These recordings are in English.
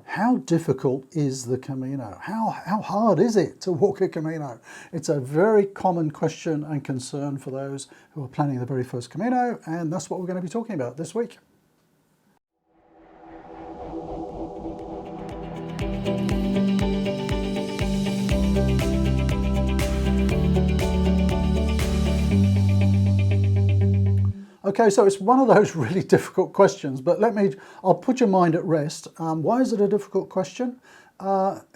How difficult is the Camino? How hard is it to walk a Camino? It's a very common question and concern for those who are planning the very first Camino, and that's what we're going to be talking about this week. Okay, so it's one of those really difficult questions, but I'll put your mind at rest. Why is it a difficult question?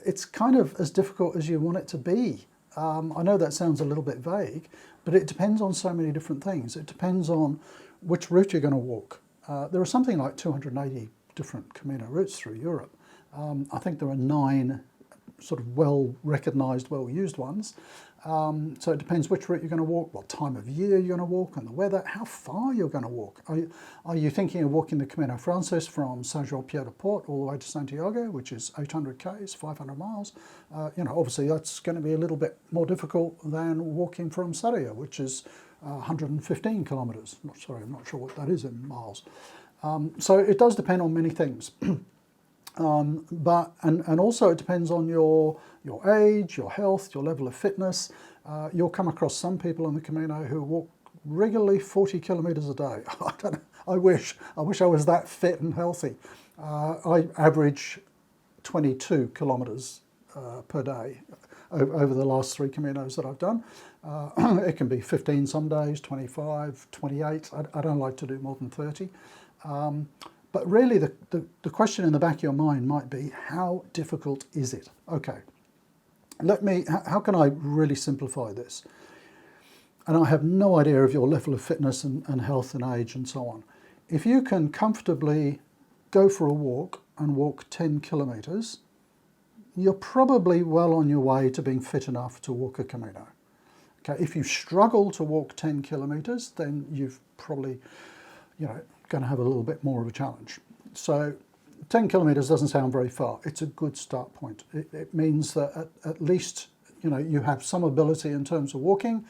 It's kind of as difficult as you want it to be. I know that sounds a little bit vague, but it depends on so many different things. It depends on which route you're going to walk. There are something like 280 different Camino routes through Europe. I think there are 9 sort of well-recognised, well-used ones. So it depends which route you're going to walk, what time of year you're going to walk, and the weather, how far you're going to walk. Are you thinking of walking the Camino Frances from Saint-Jean-Pied-de-Port all the way to Santiago, which is 800 k's, 500 miles? Obviously that's going to be a little bit more difficult than walking from Sarria, which is 115 kilometres. I'm not sure what that is in miles. So it does depend on many things. And also it depends on your age, your health, your level of fitness. You'll come across some people on the Camino who walk regularly 40 kilometres a day. I wish I was that fit and healthy. I average 22 kilometres per day over the last 3 Caminos that I've done. It can be 15 some days, 25, 28. I don't like to do more than 30. But really the question in the back of your mind might be, how difficult is it? Okay, how can I really simplify this? And I have no idea of your level of fitness and health and age and so on. If you can comfortably go for a walk and walk 10 kilometres, you're probably well on your way to being fit enough to walk a Camino. Okay, if you struggle to walk 10 kilometres, then you've probably, going to have a little bit more of a challenge. So 10 kilometres doesn't sound very far. It's a good start point. It means that at least you have some ability in terms of walking.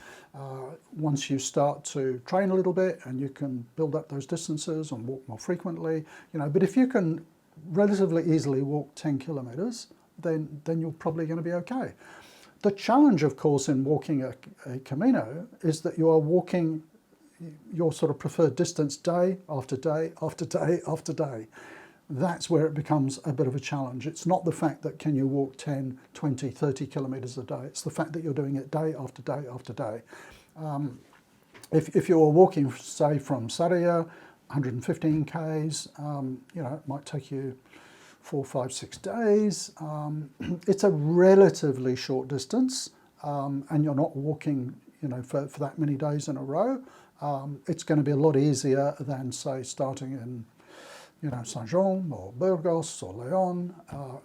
Once you start to train a little bit and you can build up those distances and walk more frequently, but if you can relatively easily walk 10 kilometres, then you're probably going to be okay. The challenge, of course, in walking a Camino is that you are walking your sort of preferred distance day after day after day after day. That's where it becomes a bit of a challenge. It's not the fact that can you walk 10, 20, 30 kilometres a day. It's the fact that you're doing it day after day after day. If you're walking, say, from Sarria, 115 k's, it might take you 4, 5, 6 days. It's a relatively short distance, and you're not walking, for that many days in a row. It's going to be a lot easier than, say, starting in, Saint-Jean or Burgos or Leon,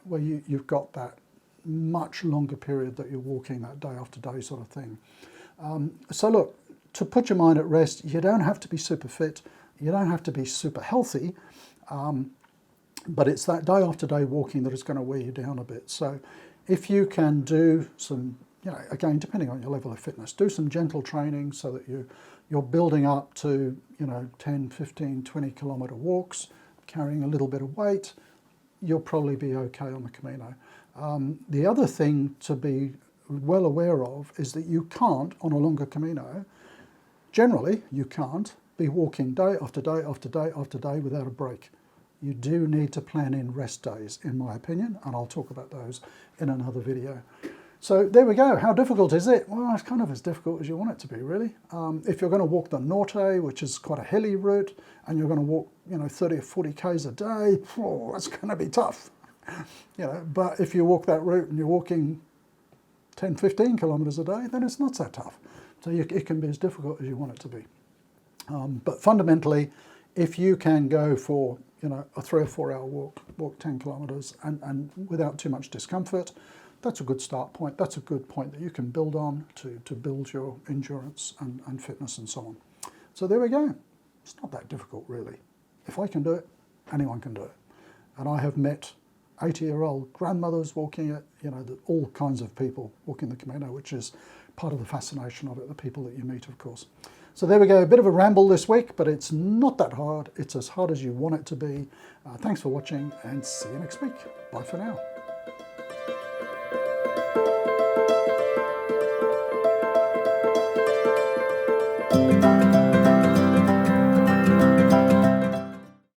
where you've got that much longer period that you're walking, that day after day sort of thing. So look, to put your mind at rest, you don't have to be super fit, you don't have to be super healthy, but it's that day after day walking that is going to wear you down a bit. So if you can do some, again, depending on your level of fitness, do some gentle training so that you're building up to, 10, 15, 20 kilometre walks, carrying a little bit of weight, you'll probably be okay on the Camino. The other thing to be well aware of is that you can't, on a longer Camino, generally you can't be walking day after day after day after day without a break. You do need to plan in rest days, in my opinion, and I'll talk about those in another video. So there we go. How difficult is it? Well, it's kind of as difficult as you want it to be, really. If you're going to walk the Norte, which is quite a hilly route, and you're going to walk, 30 or 40 k's a day, that's going to be tough. But if you walk that route and you're walking 10, 15 kilometres a day, then it's not so tough. So it can be as difficult as you want it to be. But fundamentally, if you can go for, a 3 or 4 hour walk 10 kilometres and without too much discomfort, that's a good start point. That's a good point that you can build on to build your endurance and fitness and so on. So there we go. It's not that difficult, really. If I can do it, anyone can do it. And I have met 80-year-old grandmothers walking it, all kinds of people walking the Camino, which is part of the fascination of it, the people that you meet, of course. So there we go, a bit of a ramble this week, but it's not that hard. It's as hard as you want it to be. Thanks for watching, and see you next week. Bye for now.